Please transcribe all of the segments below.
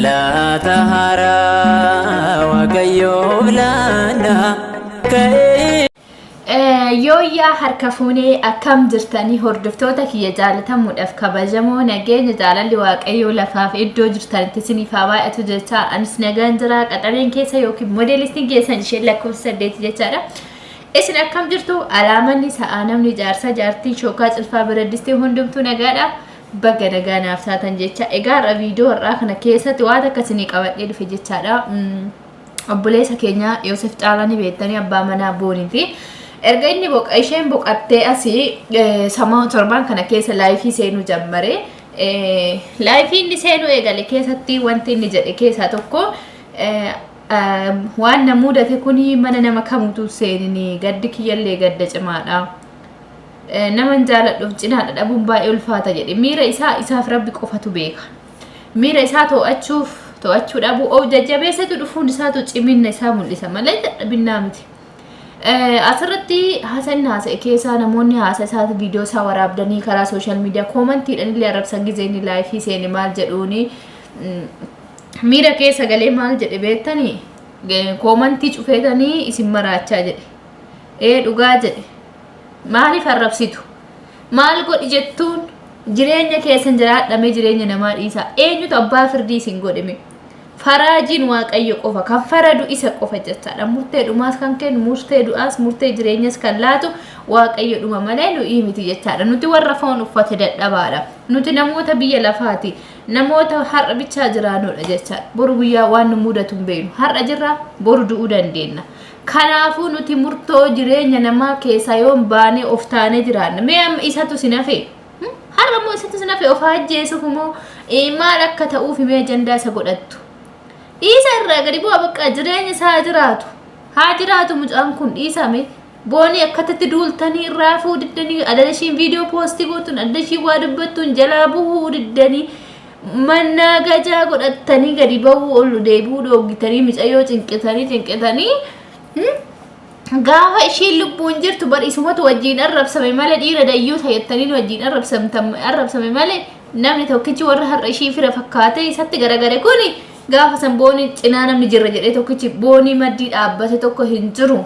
galata haaraa waaqayyoof laanna Yooyyaa harka fuunee akkam jirtanii hordoftoota kiyya jaalatamuudhaaf kabajamoo nageenya jaalalli waaqayyoo lafaaf iddoo jirtanitti isiniif haa baay'atu jecha anis nagaan jira qaxareen keessa yookiin moodeelistiin keessan isheen lakkoofsa 8 jechaadha. Isin akkam jirtu alaamanni sa'aa namni jaarsa jaartii shookaa cilfaa biraddistee hundumtuu nagaadha baga nagaa naaf taatan jecha egaa viidiyoo har'aa kana keessatti waan akkasii qabadhee dhufe jechaadha. Obboleessa keenya Yoosef Caalanii beektanii abbaa manaa booniiti. Erga inni isheen boqattee asii samaa torban kana keessa laayifii seenuu jammare. Laayifii inni seenuu eegale keessatti wanti inni jedhe keessaa tokko waan na mudate kuni mana nama kamutu seenini gaddi kiyyallee gadda cimaadha. Naman jaaladhuuf cinaadha dhabuun baay'ee ulfaata jedhe. Miira isaaf rabbi qofatu beeka. Miira isaa to'achuu dhabuu jajjabeessatu dhufuun isaatu cimina isaa mul'isa malee dadhabinaa miti. Asirratti haasan haasa'e keessaa namoonni haasa isaati viidiyoo isaa waraabdanii karaa sooshaal miidiyaa koomantiidhaan illee arrabsan gizeenii laayifii seeni maal jedhuuni miira keessa galee maal jedhe beektanii koomantii cufeetanii isin maraachaa jedhe dhugaa jedhe maaliif arrabsitu maal godhi jettuun jireenya keessan jiraadhamee jireenya namaa dhiisaa eenyutu abbaa firdii isin godhime Farajin waaqayyo qofa kan faradu isa qofa jechaadha murtee dhumaas kan kennu murtee du'aas murtee jireenyas kan laatu waaqayyo dhuma malee nu miti jechaadha nuti warra foon uffate dadhabaadha nuti namoota biyya lafaati namoota har'a bichaa jiraanudha jechaadha boru guyyaa waan nu mudatu hin beeknu har'a jirra boru du'uu dandeenya kanaafuu nuti murtoo jireenya namaa keessa yoon baanee of taanee jiraanna mee amma isatu sinafe har'a moo isatu sinafe of ajjeesuuf moo maal akka ta'uuf mee ajandaa isa godhattu Isa irraa gadi bu'aa bakka jireenya isaa jiraatu. Haa jiraatu mucaan kun dhiisame boonii akkatti duultanii irraa fuudhanii adadashiin viidiyoo poostii gootuun adadashiin waa dubbattuun jalaa bu'uu diddanii manna gajaa godhattanii gadi ba'uu ol deebuu dhoogitanii micayyoo cinqitanii gaafa ishiin lubbuun jirtu bariisumatu wajjin arrabsame malee dhiira dayyuu tayattanii wajjin arrabsame malee namni tokkichi warra har'a ishii fira fakkaate isatti garagare kuni gaafa san boonii cinaa namni jirra jedhee tokkichi boonii maddii dhaabbate tokko hin jiru.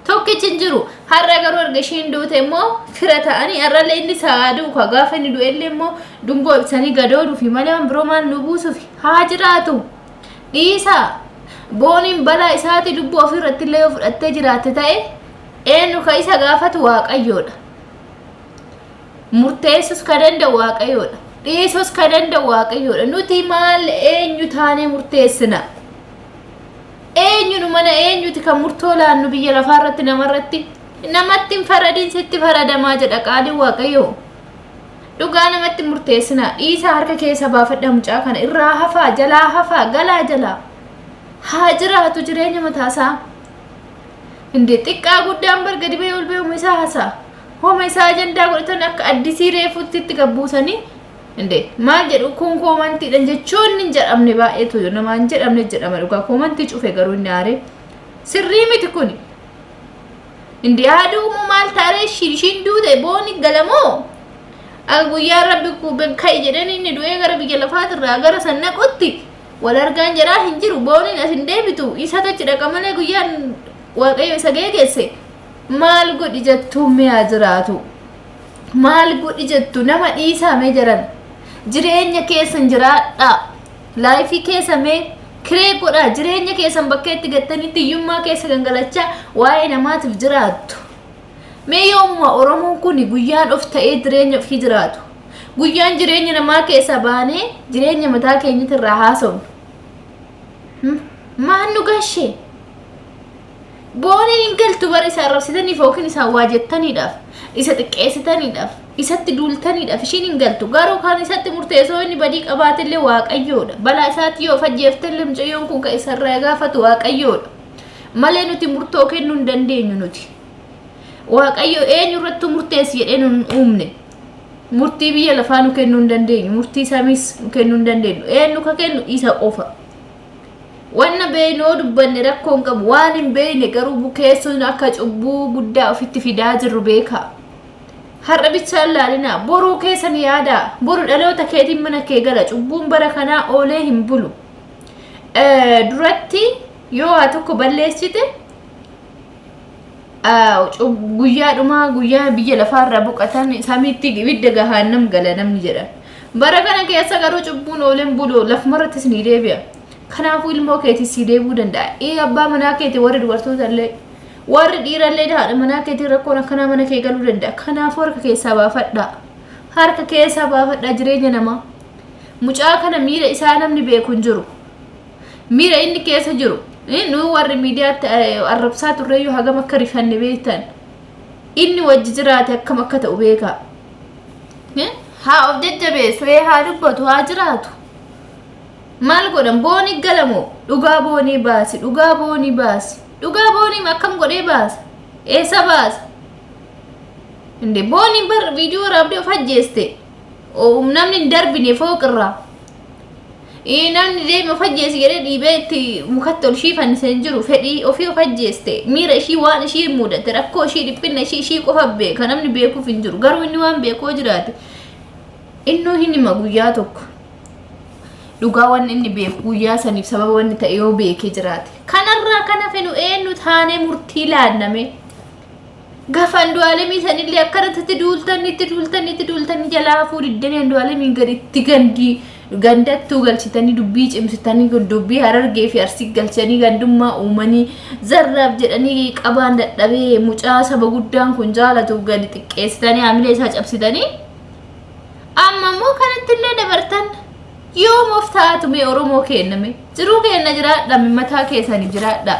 Tokkichi hin jiru. Har'a garuu erga ishiin duute immoo fira ta'anii har'allee inni saaduu ka gaafa inni du'ellee immoo dungoo ibsanii gadooduu fi malee waan biroo maal nu buusuuf haa jiraatu. Dhiisaa booniin balaa isaati lubbuu ofirratti illee fudhattee jiraatte ta'e eenyu ka isa gaafatu waaqayyoodha. Murteessus ka danda'u waaqayyoodha. Dhiisus ka danda'u waaqayyoodha nuti maal eenyu taanee murteessina eenyu mana eenyuti kan murtoo laannu biyya lafaarratti namarratti namatti hin faradin sitti faradamaa jedha qaaliin waaqayyoo dhugaa namatti murteessina dhiisa harka keessa baafadha mucaa kana irraa hafaa jalaa hafaa galaa jalaa haa jiraatu jireenya mataasaa hindi xiqqaa guddaan bargadi bee ol bee'uma isaa hasaa homa isaa ajandaa godhatan akka addisii reefutti itti gabbuusanii Inde maal jedhu kun koomantiidhaan jechuun hin jedhamne baay'eetu namaan jedhamne jedhama dhugaa koomantii cufe garuu inni aare sirrii miti kuni inde aduu maal taaree shiishin duute booni galamoo guyyaa rabbi kuben kai jedhanii inni du'ee gara biyya lafaatirraa gara sanna qotti wal argaan jiraa hin jiru booniin as hin deebitu isa tachi dhaqa malee guyyaan waaqayyo isa geegesse maal godhi jettuu mi'a jiraatu maal godhi jettu nama dhiisamee jiran jireenya keessan jiraadha laayifii keessamee kiree godha jireenya keessan bakka itti gattanitti hiyyummaa keessa gangalachaa waa'ee namaatiif jiraattu mee yoomuma oromoon kun guyyaan of ta'ee jireenya ofii jiraatu guyyaan jireenya namaa keessa baanee jireenya mataa keenyatti irraa haasofnu maan nu gashee booniin hin galtu bar isa arrabsitaniif yookiin isaan waa jettaniidhaaf isa xiqqeessitaniidhaaf isatti duultaniidhaaf ishiin hin galtu garuu kan isatti murteessoo inni badii qabaatillee waaqayyoodha balaa isaatti yoo fajjeeftallee mucayyoon kun kan isarraa gaafatu waaqayyoodha malee nuti murtoo kennuu hin dandeenyu nuti waaqayyo eenyu irratti murteessi jedhee nu uumne murtii biyya lafaa nu kennuu hin dandeenyu murtii samiis nu kennuu hin dandeenyu eenyu ka kennu isa qofa wanna beeynoo dubbanne rakkoon qabu waan hin beeyne garuu bukeessuun akka cubbuu guddaa ofitti fidaa jirru beekaa har'a bichaan laalina boruu keessan yaada boru dhaloota keetiin mana kee gala cubbuun bara kanaa oolee hin bulu duratti yoo haa tokko balleessite guyyaa biyya lafaarraa boqatan samiitti ibidda gahaannam gala namni jedha bara kana keessa garuu cubbuun ooleen bulu lafumarrattis ni deebi'a kanaafuu ilmoo keetii si deebuu danda'a abbaa manaa keetii warri dubartootallee warri dhiirallee haadha manaa keetii rakkoon akkanaa mana kee galuu danda'a kanaafuu harka keessaa baafadhaa jireenya namaa mucaa kana miira isaa namni beeku hin jiru miira inni keessa jiru nu warri miidiyaatti arrabsaa turreeyyuu hagam akka rifanne beektan inni wajji jiraate akkam akka ta'u beeka haa of jajjabeessu haa dubbatu haa jiraatu maal godhan boonii galamoo dhugaa boonii baasi dhugaa boonii akkam godhee baasa eessa baasa inde boonii bar viidiyoo raabdee of ajjeeste namni hin darbine fooqirraa namni deeme of ajjeese jedhee dhiibee itti mukatti ol shiifannise hin jiru fedhii ofii of ajjeeste miira ishii waan ishii mudate rakkoo ishii dhiphinna ishii qofa beeka namni beekuuf hin jiru garuu inni waan beekoo jiraate innuu hin hima guyyaa tokko dhugaa waan inni beeku guyyaa saniif sababa wanni ta'e yoo beekee jiraate kanarraa kana fenu eenyu taanee murtii laanname gafan du'aalemii sanillee akkanatti duultanii jalaa fuudhiddanii du'aalemii gaditti gandattuu galchitanii dubbii cimsitanii dubbii harargee fi arsii galchanii gandummaa uumanii zarraaf jedhanii qabaan dadhabee mucaa saba guddaan kun jaalatu gadi xiqqeessitanii haamilee isaa cabsitanii amma immoo kanatti illee dabartan yoom of taatu mee oromoo kenname jiruu kenna jiraadha mataa keessanii jiraadha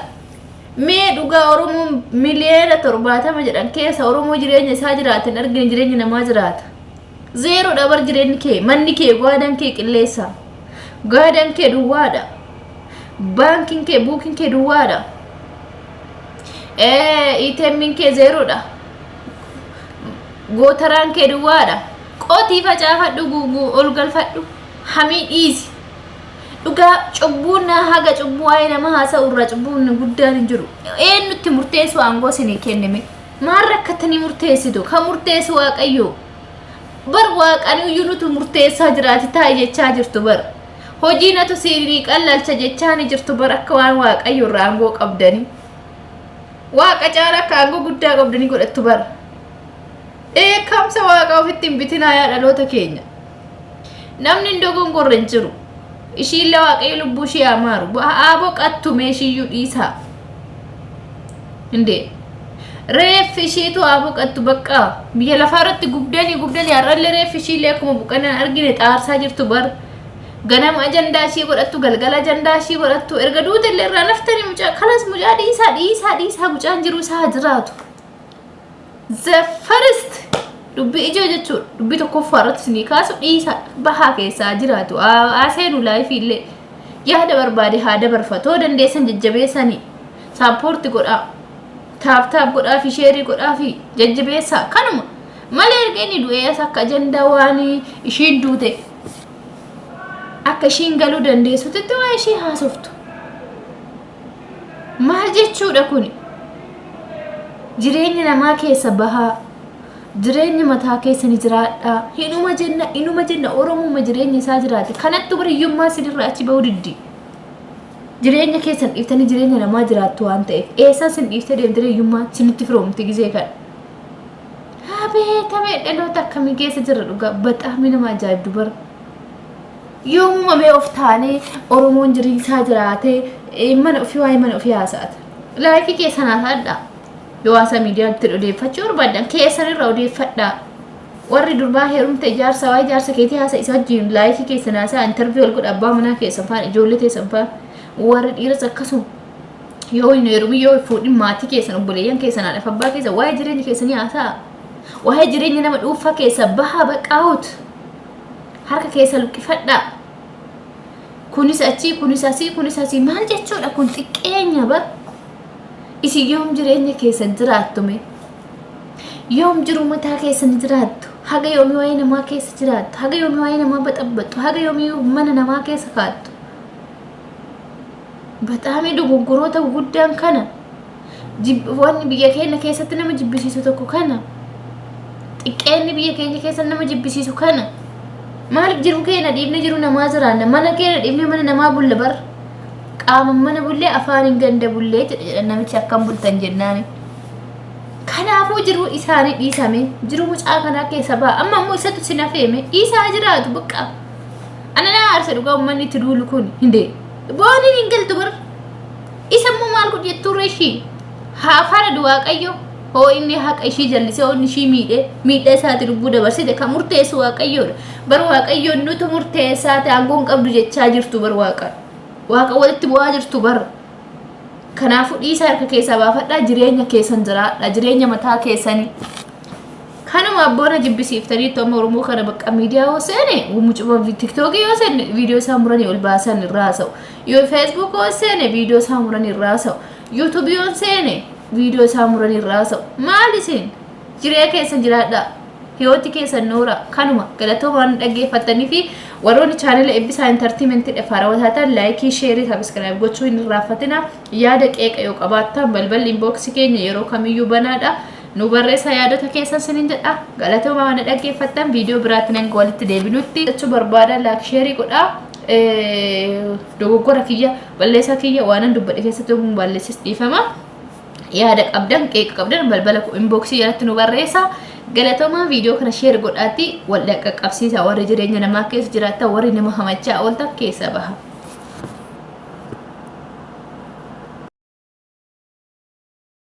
mee dhugaa oromoo miliyoona 70 jedhan keessa oromoo jireenya isaa jiraatan argina jireenya namaa jiraata zero dabar jireenyi kee manni kee gaadan kee qilleessa gaadan kee duwwaadha bankin kee buukin kee duwwaadha itemin kee zero dha gootaraan kee duwwaadha qotii facaafadhu guuguu ol galfadhu hamii dhiisi dhugaa cubbuun haga cubbuu waa'ee nama haasa'u irraa cubbuun guddaan hin jiru eenyutti murteessu aangoo isinii kenname maal rakkatanii murteessitu kan murteessu waaqayyo bar waaqani uyyuu nutu murteessaa jiraati taa'e jechaa jirtu bar hojii natu siinii qallalcha jechaa ni jirtu bar akka waan waaqayyo irraa aangoo qabdanii waaqa caala akka aangoo guddaa qabdanii godhattu bar kamsa waaqa ofitti hin bitinaa yaa dhaloota keenya namni hin dogongorre hin jiru ishiillee waaqayyo lubbuu ishee amaaru haa boqattu meeshiyyuu dhiisaa hinde reef ishiitu haa boqattu bakka biyya lafaarratti gubdanii har'allee reef ishiillee akkuma buqqanaan argine xaarsaa jirtu bar ganama ajandaa ishii godhattu galgala ajandaa ishii godhattu erga duutellee irraa naftanii mucaa kalas mucaa dhiisaa mucaan jiru isaa jiraatu the first dubbii ijoo jechuudha dubbii tokkoffaa irratti isinii kaasu dhiisa bahaa keessaa jiraatu seenu laayifiillee yaada barbaade haa dabarfatoo dandeessan jajjabeessanii saappoorti godhaa taap godhaa fi sheerii godhaa fi jajjabeessaa kanuma malee ergeenii du'ees akka ajandaa waan ishiin duute akka ishiin galuu dandeessutti waa ishii haasoftu maal jechuudha kun jireenya namaa keessa bahaa jireenya mataa keessanii jiraadha inuma jenna oromoo jireenya isaa jiraate kanatti bariyyummaa sinirraa achi bahuu diddi jireenya keessan dhiiftanii jireenya namaa jiraattu waan ta'eef eessaa sin dhiiftee deemtireeyyummaa sinitti firoomti gizee kan beekamee dhaloota akkamii keessa jira dhugaa baxaamii nama ajaa'ibdu bara yoomuma mee of taanee oromoon jireenya isaa jiraate mana ofii waa'ee mana ofii haasa'ata laayifii keessan haasaadha yoo haasa miidiyaatti odeeffachuu barbaadan keessan irraa odeeffadhaa warri durbaa heerumte ijaarsa waa ijaarsa keetii haasa isa wajjin laayifii keessan haasaa intarviyuu wal godha abbaa manaa keessan faan ijoollee teessan faan warri dhiiras akkasuma yoo hin heerumii yoo fuudhin maatii keessan obboleeyyan keessan haadhaaf abbaa keessan waa'ee jireenya keessanii haasaa waa'ee jireenya nama dhuunfaa keessa bahaa baqaa'uut harka keessa luqqifadhaa kunis asii maal jechuudha kun xiqqeenya bar isin yoom jireenya keessan jiraattume yoom jiru mataa keessan jiraattu haga yoomii waa'ee namaa keessa jiraattu haga yoomii waa'ee namaa baxabbattu haga yoomii mana namaa keessa kaattu baxaamee dogoggoroota guddaan kana wanni biyya keenya keessatti nama jibbisiisu tokko kana xiqqeenni biyya keenya keessa nama jibbisiisu kana maaliif jiru keenya dhiibne jiru namaa jiraanna mana keenya dhiibne mana namaa bulle bar qaama mana bullee afaan hin ganda bullee jedha namichi akkam bultan jennaani kanaafuu jiru isaanii dhiisame jiru mucaa kanaa keessa ba'a amma ammoo isatu si nafeeme dhiisaa jiraatu bakka ana na aarsa dhugaa uummanni itti duulu kun hinde booniin hin galtu bar isa immoo maal godhu jettuurre ishii haa faana waaqayyo hoo inni haqa ishii jallisee onni ishii miidhee isaati lubbuu dabarsite kan murteessu waaqayyoodha bar waaqayyoon nutu murteessaa ta'e aangoon qabdu jechaa jirtu bar waaqa walitti bu'aa jirtu bar kanaafuu dhiisaa harka keessaa baafadhaa jireenya keessan jiraadha jireenya mataa keessanii kanuma abboona jibbisiiftanii tooma oromoo kana bakka miidiyaa yoo seene mucuma tiktookii yoo seene viidiyoo isaa muranii ol baasan irraa sa'u yoo feesbuuk yoo seene viidiyoo isaa muranii irraa sa'u yuutuubii yoo seene viidiyoo isaa muranii irraa sa'u maal isin jireenya keessan jiraadha hiyooti keessan noora kanuma galatoomaan dhaggeeffatanii fi warroonni chaanela eebbisaa intartiimentii dhafaarawwataa ta'an laayikii sheerii sabiskiraayib gochuu hin irraanfatina yaada qeeqa yoo qabaattan balballi inboksii keenya yeroo kamiyyuu banaadha nu barreessaa yaadota keessan sinin jedha galatoomaan dhaggeeffattan viidiyoo biraatti nan walitti deebinutti jechuu barbaada laayik sheerii godha dogoggora kiyya balleessaa kiyya waanan dubbadhe keessatti balleessis dhiifama yaada qabdan qeeqa qabdan balbala inboksii jalatti nu barreessaa galatoomaa viidiyoo kana sheer godhaatti wal dhaqqabsiisa warri jireenya namaa keessa jiraatan warri nama hamachaa ooltan keessa baha